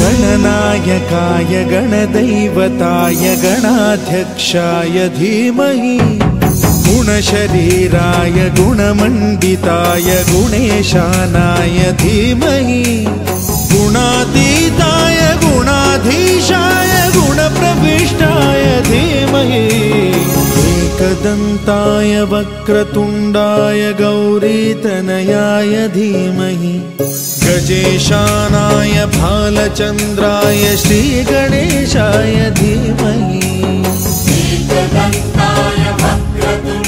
गणनायकाय गणदैवताय गणाध्यक्षाय धीमहि गुणशरीराय गुणमण्डिताय गुणेशानाय धीमहि गुणातीताय गुणाधीशाय गुणप्रविष्टाय धीमहि एकदन्ताय वक्रतुण्डाय गौरीतनयाय धीमहि गजेशानाय भालचन्द्राय श्रीगणेशाय धीमहि एकदन्ताय वक्रतुण्डाय